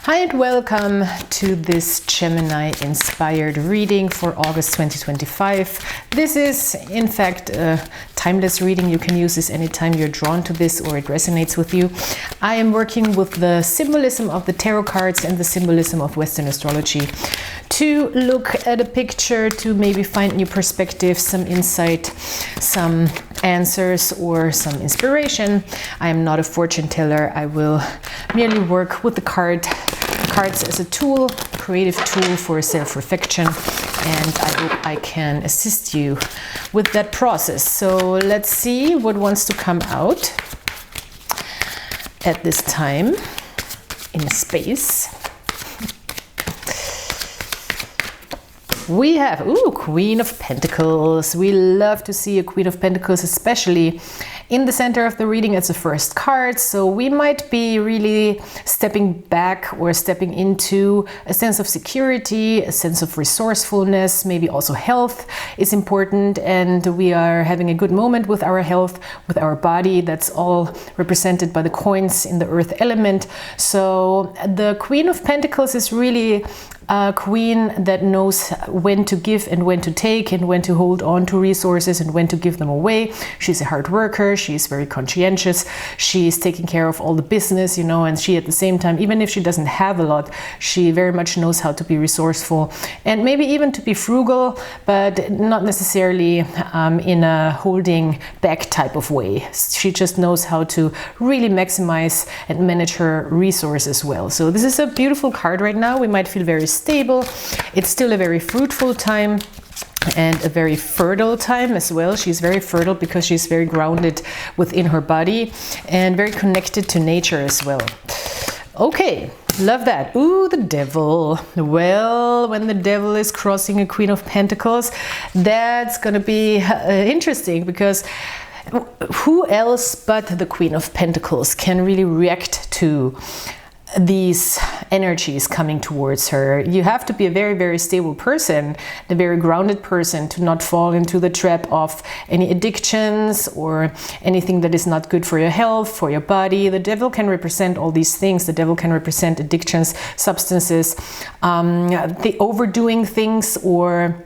Hi and welcome to this Gemini inspired reading for August 2025. This is in fact a timeless reading. You can use this anytime you're drawn to this or it resonates with you. I am working with the symbolism of the tarot cards and the symbolism of Western astrology to look at a picture, to maybe find new perspectives, some insight, some answers or some inspiration. I am not a fortune teller. I will merely work with the cards as a tool, creative tool for self-reflection, and I hope I can assist you with that process. So let's see what wants to come out at this time in space. We have, Queen of Pentacles. We love to see a Queen of Pentacles, especially in the center of the reading. It's the first card, so we might be really stepping back or stepping into a sense of security, a sense of resourcefulness, maybe also health is important, and we are having a good moment with our health, with our body. That's all represented by the coins in the earth element. So the Queen of Pentacles is really a queen that knows when to give and when to take, and when to hold on to resources and when to give them away. She's a hard worker. She's very conscientious. She's taking care of all the business, you know, and she at the same time, even if she doesn't have a lot, she very much knows how to be resourceful and maybe even to be frugal, but not necessarily in a holding back type of way. She just knows how to really maximize and manage her resources well. So this is a beautiful card right now. We might feel very stable. It's still a very fruitful time and a very fertile time as well. She's very fertile because she's very grounded within her body and very connected to nature as well. Okay, love that. Ooh, the devil. Well, when the devil is crossing a Queen of Pentacles, that's gonna be interesting, because who else but the Queen of Pentacles can really react to these energies coming towards her? You have to be a very, very stable person, a very grounded person, to not fall into the trap of any addictions or anything that is not good for your health, for your body. The devil can represent all these things. The devil can represent addictions, substances, the overdoing things, or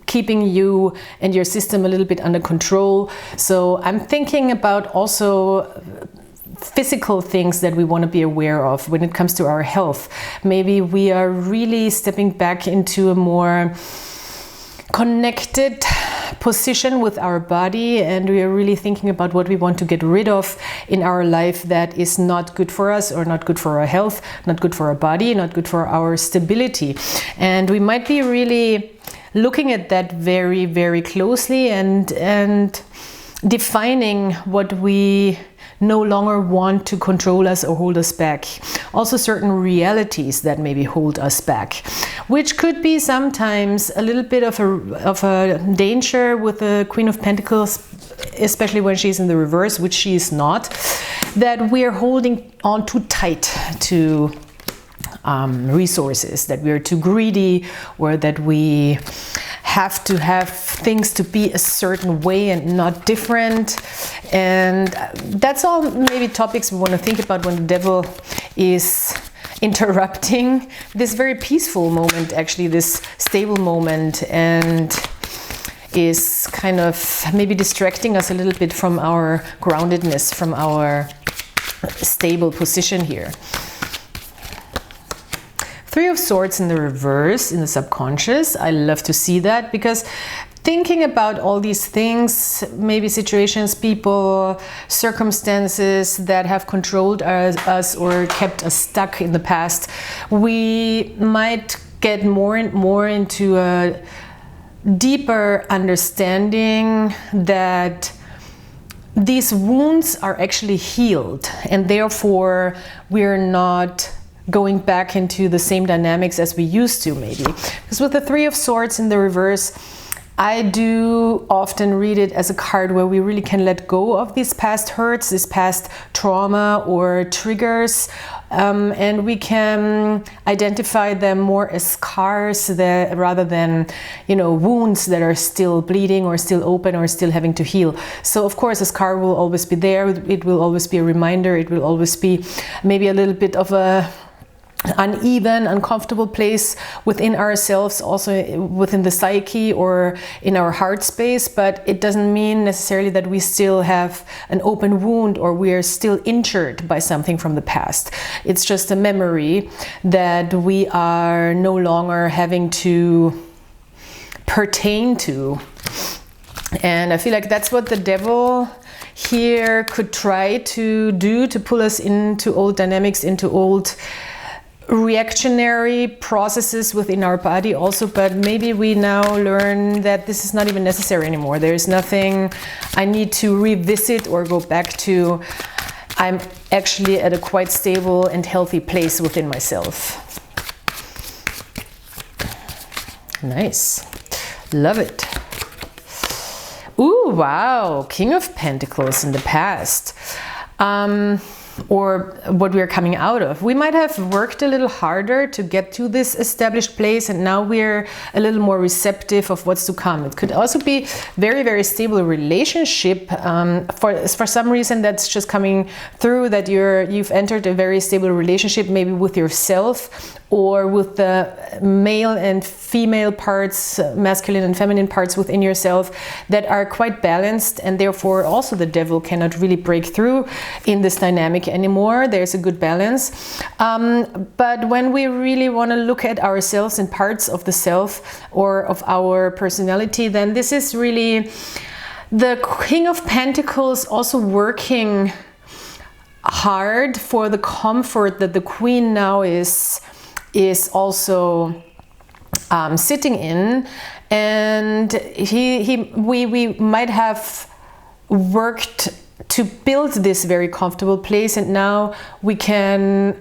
keeping you and your system a little bit under control. So I'm thinking about also physical things that we want to be aware of when it comes to our health. Maybe we are really stepping back into a more connected position with our body, and we are really thinking about what we want to get rid of in our life that is not good for us, or not good for our health, not good for our body, not good for our stability. And we might be really looking at that very, very closely and defining what we no longer want to control us or hold us back. Also certain realities that maybe hold us back, which could be sometimes a little bit of a danger with the Queen of Pentacles, especially when she's in the reverse, which she is not, that we're holding on too tight to resources, that we're too greedy, or that we have to have things to be a certain way and not different. And that's all maybe topics we want to think about when the devil is interrupting this very peaceful moment, actually this stable moment, and is kind of maybe distracting us a little bit from our groundedness, from our stable position here. Three of Swords in the reverse, in the subconscious. I love to see that, because thinking about all these things, maybe situations, people, circumstances that have controlled us or kept us stuck in the past, we might get more and more into a deeper understanding that these wounds are actually healed, and therefore we're not going back into the same dynamics as we used to, maybe. Because with the Three of Swords in the reverse, I do often read it as a card where we really can let go of these past hurts, this past trauma or triggers, and we can identify them more as scars rather than, you know, wounds that are still bleeding or still open or still having to heal. So of course a scar will always be there. It will always be a reminder. It will always be maybe a little bit of a uneven, uncomfortable place within ourselves, also within the psyche or in our heart space, but it doesn't mean necessarily that we still have an open wound or we are still injured by something from the past. It's just a memory that we are no longer having to pertain to. And I feel like that's what the devil here could try to do, to pull us into old dynamics, into old reactionary processes within our body also, but maybe we now learn that this is not even necessary anymore. There's nothing I need to revisit or go back to. I'm actually at a quite stable and healthy place within myself. Nice. Love it. Ooh, wow. King of Pentacles in the past. Or what we are coming out of. We might have worked a little harder to get to this established place, and now we're a little more receptive of what's to come. It could also be very, very stable relationship. For some reason that's just coming through, that you've entered a very stable relationship, maybe with yourself or with the male and female parts, masculine and feminine parts within yourself that are quite balanced, and therefore also the devil cannot really break through in this dynamic anymore. There's a good balance. But when we really want to look at ourselves and parts of the self or of our personality, then this is really the King of Pentacles also working hard for the comfort that the Queen now is also sitting in, and we might have worked to build this very comfortable place, and now we can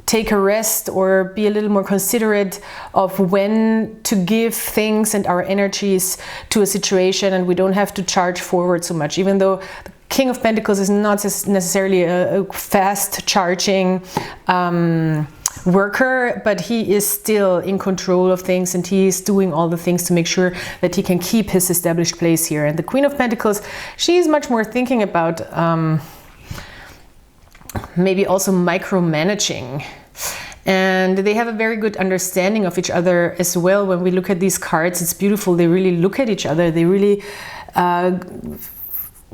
take a rest or be a little more considerate of when to give things and our energies to a situation, and we don't have to charge forward so much, even though the King of Pentacles is not necessarily a fast charging worker, but he is still in control of things, and he is doing all the things to make sure that he can keep his established place here. And the Queen of Pentacles, she is much more thinking about maybe also micromanaging, and they have a very good understanding of each other as well. When we look at these cards, it's beautiful. They really look at each other, they really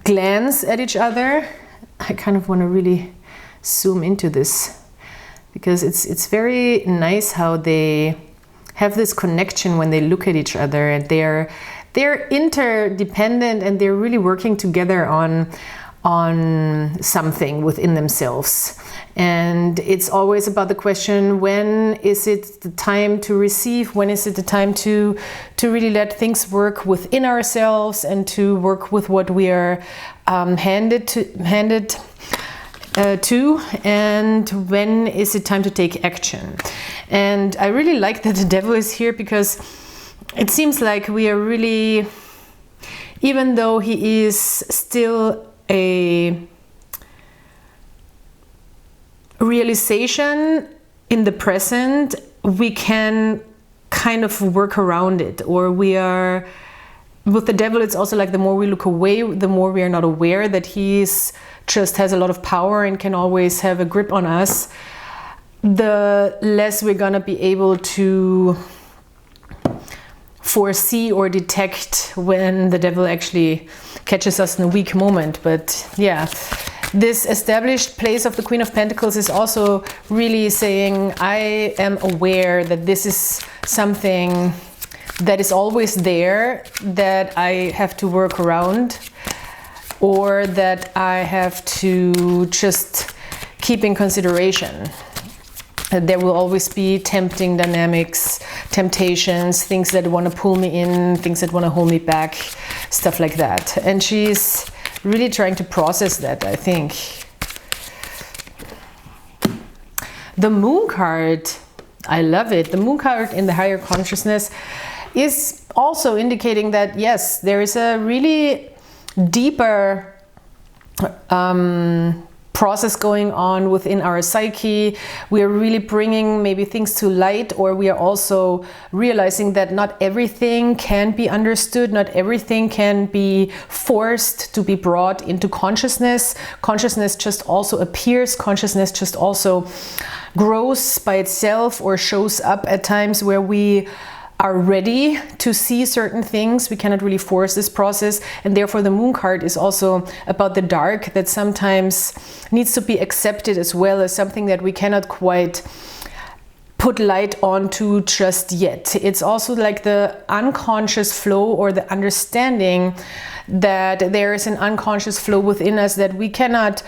glance at each other. I kind of want to really zoom into this, because it's very nice how they have this connection when they look at each other, and they're interdependent, and they're really working together on something within themselves. And it's always about the question, when is it the time to receive? When is it the time to really let things work within ourselves and to work with what we are handed to, and when is it time to take action? And I really like that the devil is here, because it seems like we are really, even though he is still a realization in the present, we can kind of work around it, or we are, with the devil, it's also like the more we look away, the more we are not aware that he's just has a lot of power and can always have a grip on us, the less we're gonna be able to foresee or detect when the devil actually catches us in a weak moment. But yeah, this established place of the Queen of Pentacles is also really saying, I am aware that this is something that is always there, that I have to work around, or that I have to just keep in consideration. There will always be tempting dynamics, temptations, things that want to pull me in, things that want to hold me back, stuff like that. And she's really trying to process that, I think. The Moon card, I love it. The Moon card in the higher consciousness is also indicating that, yes, there is a really deeper process going on within our psyche. We are really bringing maybe things to light, or we are also realizing that not everything can be understood, not everything can be forced to be brought into consciousness. Consciousness just also appears, consciousness just also grows by itself or shows up at times where we are ready to see certain things. We cannot really force this process, and therefore the moon card is also about the dark that sometimes needs to be accepted as well as something that we cannot quite put light onto just yet. It's also like the unconscious flow, or the understanding that there is an unconscious flow within us that we cannot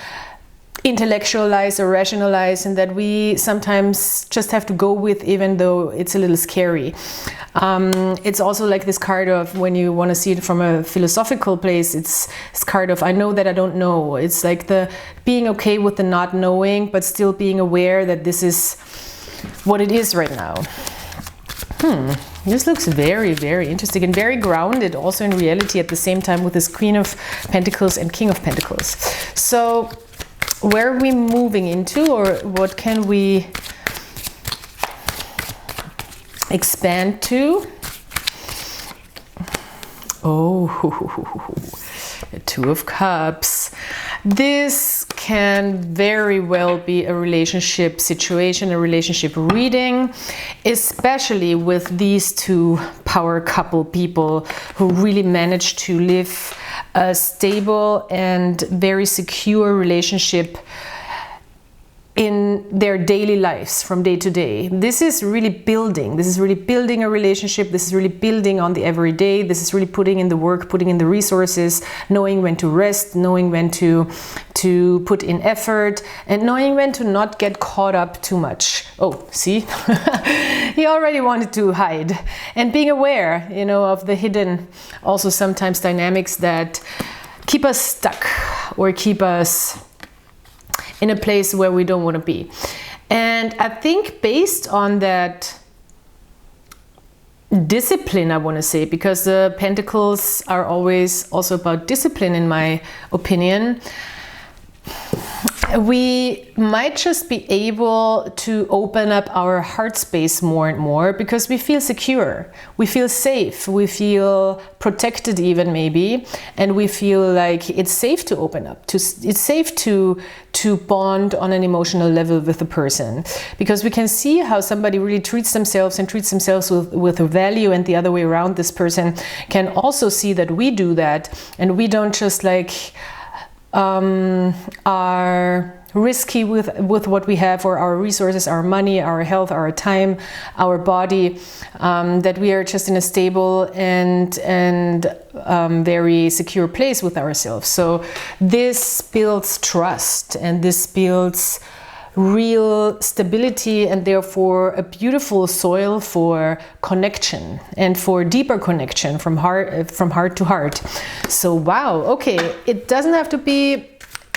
intellectualize or rationalize, and that we sometimes just have to go with, even though it's a little scary. It's also like this card of, when you want to see it from a philosophical place, it's this card of I know that I don't know. It's like the being okay with the not knowing, but still being aware that this is what it is right now. This looks very, very interesting and very grounded also in reality at the same time, with this Queen of Pentacles and King of Pentacles. So where are we moving into, or what can we expand to? Oh, the Two of Cups. This can very well be a relationship situation, a relationship reading, especially with these two power couple people who really manage to live a stable and very secure relationship in their daily lives from day to day. This is really building. This is really building a relationship. This is really building on the everyday. This is really putting in the work, putting in the resources, knowing when to rest, knowing when to put in effort, and knowing when to not get caught up too much. Oh, see? He already wanted to hide. And being aware, you know, of the hidden, also sometimes dynamics that keep us stuck or keep us in a place where we don't want to be. And I think based on that discipline, I want to say, because the Pentacles are always also about discipline in my opinion, we might just be able to open up our heart space more and more, because we feel secure, we feel safe, we feel protected even maybe, and we feel like it's safe to open up, it's safe to bond on an emotional level with a person, because we can see how somebody really treats themselves and treats themselves with value, and the other way around, this person can also see that we do that, and we don't just like are risky with what we have, or our resources, our money, our health, our time, our body, that we are just in a stable and very secure place with ourselves. So this builds trust, and this builds real stability, and therefore a beautiful soil for connection and for deeper connection from heart to heart. So wow, okay, it doesn't have to be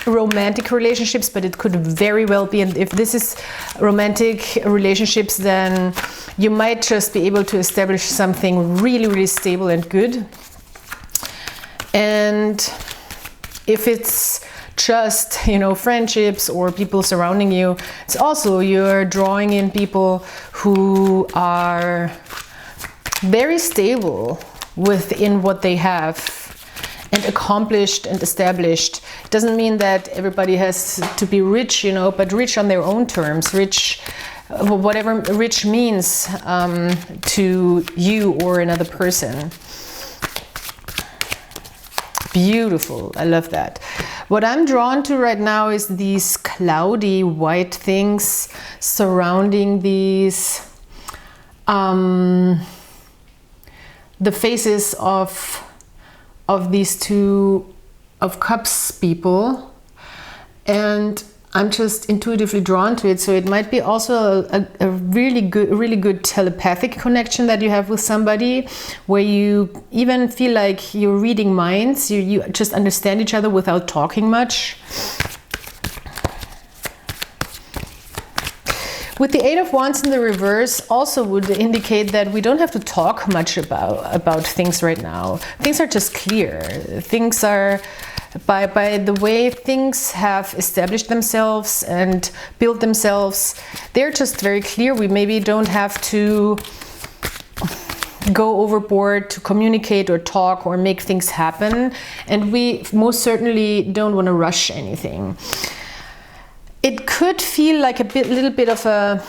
romantic relationships, but it could very well be. And if this is romantic relationships, then you might just be able to establish something really, really stable and good. And if it's just, you know, friendships or people surrounding you, it's also you're drawing in people who are very stable within what they have and accomplished and established. It doesn't mean that everybody has to be rich, you know, but rich on their own terms, rich, whatever rich means to you or another person. Beautiful, I love that. What I'm drawn to right now is these cloudy white things surrounding these, the faces of these Two of Cups people, and I'm just intuitively drawn to it. So it might be also a really good telepathic connection that you have with somebody, where you even feel like you're reading minds, you just understand each other without talking much. With the Eight of Wands in the reverse also would indicate that we don't have to talk much about things right now. Things are just clear. Things are by the way things have established themselves and built themselves. They're just very clear. We maybe don't have to go overboard to communicate or talk or make things happen, and we most certainly don't want to rush anything. It could feel like little bit of a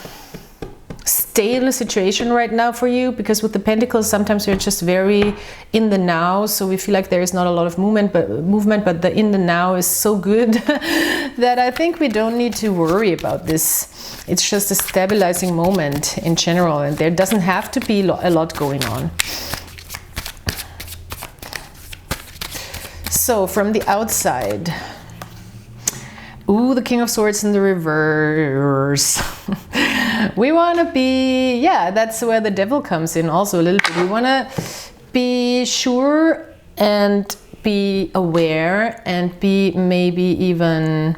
stale situation right now for you, because with the Pentacles sometimes you're just very in the now, so we feel like there is not a lot of movement, but the in the now is so good that I think we don't need to worry about this. It's just a stabilizing moment in general, and there doesn't have to be a lot going on. So from the outside, ooh, the King of Swords in the reverse. We want to be, yeah, that's where the Devil comes in also a little bit. We want to be sure and be aware and be maybe even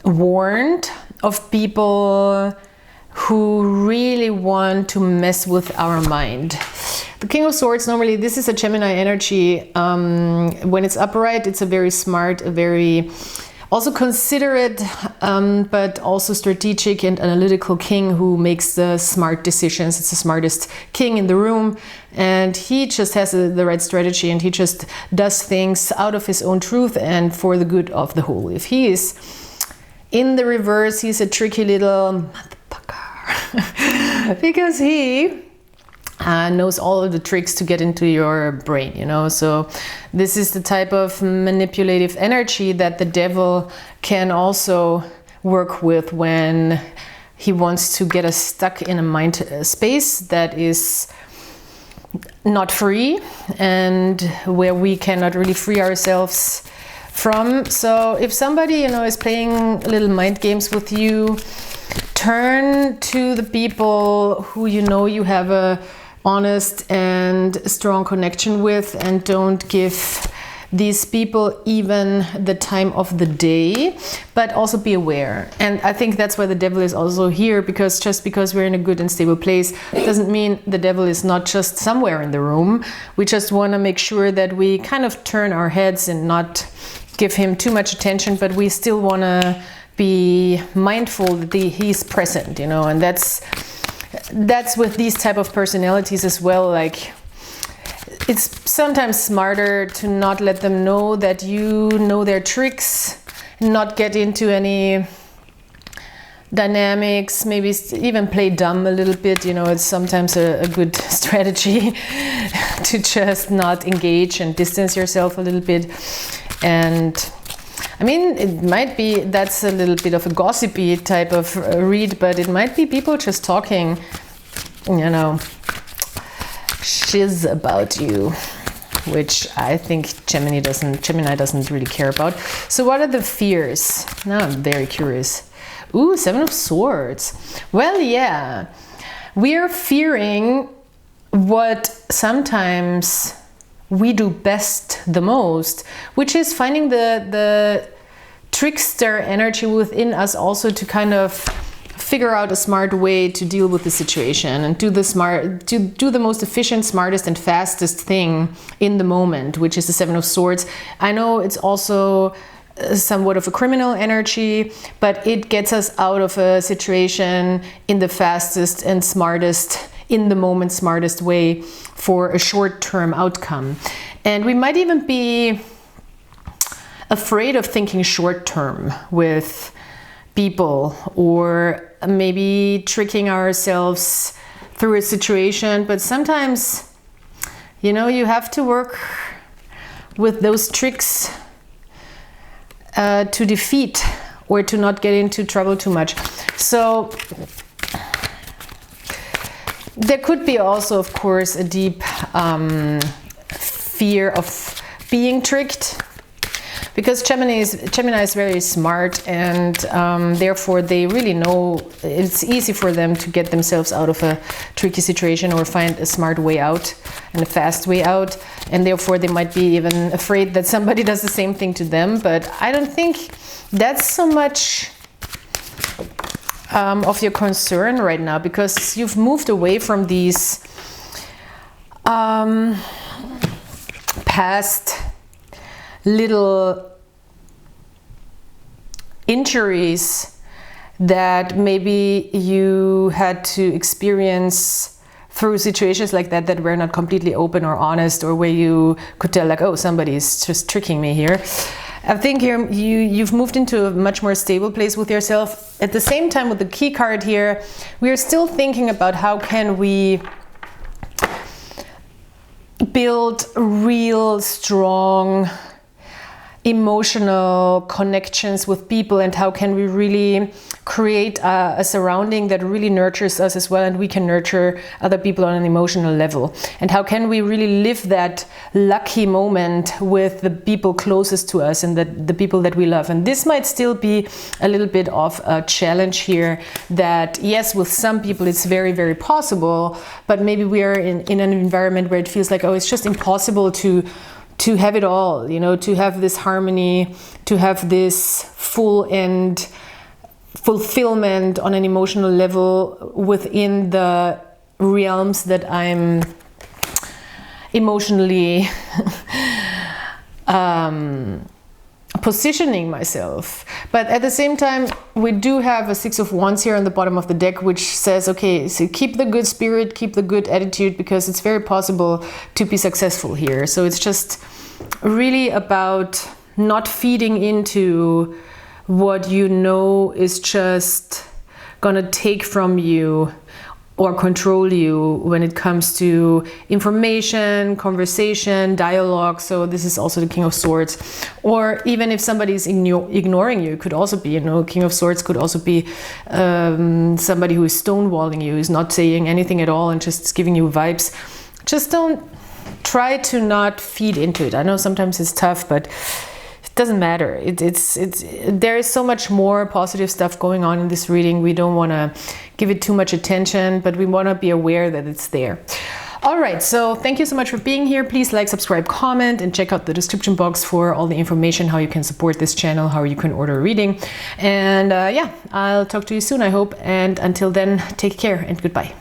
warned of people who really want to mess with our mind. The King of Swords, normally this is a Gemini energy. When it's upright, it's a very smart, a very also considerate, but also strategic and analytical king who makes the smart decisions. It's the smartest king in the room, and he just has the right strategy, and he just does things out of his own truth and for the good of the whole. If he is in the reverse, he's a tricky little motherfucker because he knows all of the tricks to get into your brain, you know. So this is the type of manipulative energy that the Devil can also work with when he wants to get us stuck in a mind space that is not free and where we cannot really free ourselves from. So if somebody, you know, is playing little mind games with you, turn to the people who you know you have a honest and strong connection with, and don't give these people even the time of the day, but also be aware. And I think that's why the Devil is also here, because just because we're in a good and stable place doesn't mean the Devil is not just somewhere in the room. We just want to make sure that we kind of turn our heads and not give him too much attention, but we still want to be mindful that he's present, you know. And that's with these type of personalities as well. Like, it's sometimes smarter to not let them know that you know their tricks, not get into any dynamics, maybe even play dumb a little bit, you know. It's sometimes a good strategy to just not engage and distance yourself a little bit. And I mean, it might be, that's a little bit of a gossipy type of read, but it might be people just talking, you know, shiz about you, which I think Gemini doesn't really care about. So what are the fears? Now I'm very curious. Ooh, Seven of Swords. Well, yeah, we're fearing what sometimes we do best the most, which is finding the trickster energy within us also to kind of figure out a smart way to deal with the situation and do the most efficient, smartest and fastest thing in the moment, which is the Seven of Swords. I know it's also somewhat of a criminal energy, but it gets us out of a situation in the fastest and smartest, in the moment smartest way for a short-term outcome. And we might even be afraid of thinking short-term with people, or maybe tricking ourselves through a situation. But sometimes, you know, you have to work with those tricks to defeat or to not get into trouble too much. So there could be also, of course, a deep fear of being tricked, because Gemini is very smart, and therefore they really know it's easy for them to get themselves out of a tricky situation or find a smart way out and a fast way out, and therefore they might be even afraid that somebody does the same thing to them. But I don't think that's so much of your concern right now, because you've moved away from these past little injuries that maybe you had to experience through situations like that, that were not completely open or honest, or where you could tell like, oh, somebody's just tricking me here. I think here you've moved into a much more stable place with yourself. At the same time, with the key card here, we are still thinking about how can we build real strong emotional connections with people, and how can we really create a surrounding that really nurtures us as well, and we can nurture other people on an emotional level, and how can we really live that lucky moment with the people closest to us and the people that we love. And this might still be a little bit of a challenge here, that yes, with some people it's very, very possible, but maybe we are in an environment where it feels like, oh, it's just impossible to have it all, you know, to have this harmony, to have this full and fulfillment on an emotional level within the realms that I'm emotionally positioning myself. But at the same time, we do have a 6 of Wands here on the bottom of the deck, which says, okay, so keep the good spirit, keep the good attitude, because it's very possible to be successful here. So it's just really about not feeding into what you know is just gonna take from you or control you when it comes to information, conversation, dialogue. So this is also the King of Swords. Or even if somebody's ignoring you, it could also be, you know, King of Swords could also be somebody who is stonewalling you, is not saying anything at all and just giving you vibes. Just don't try to not feed into it. I know sometimes it's tough, but it doesn't matter. There is so much more positive stuff going on in this reading. We don't want to give it too much attention, but we want to be aware that it's there. All right, so thank you so much for being here. Please like, subscribe, comment, and check out the description box for all the information, how you can support this channel, how you can order a reading. And yeah, I'll talk to you soon, I hope. And until then, take care and goodbye.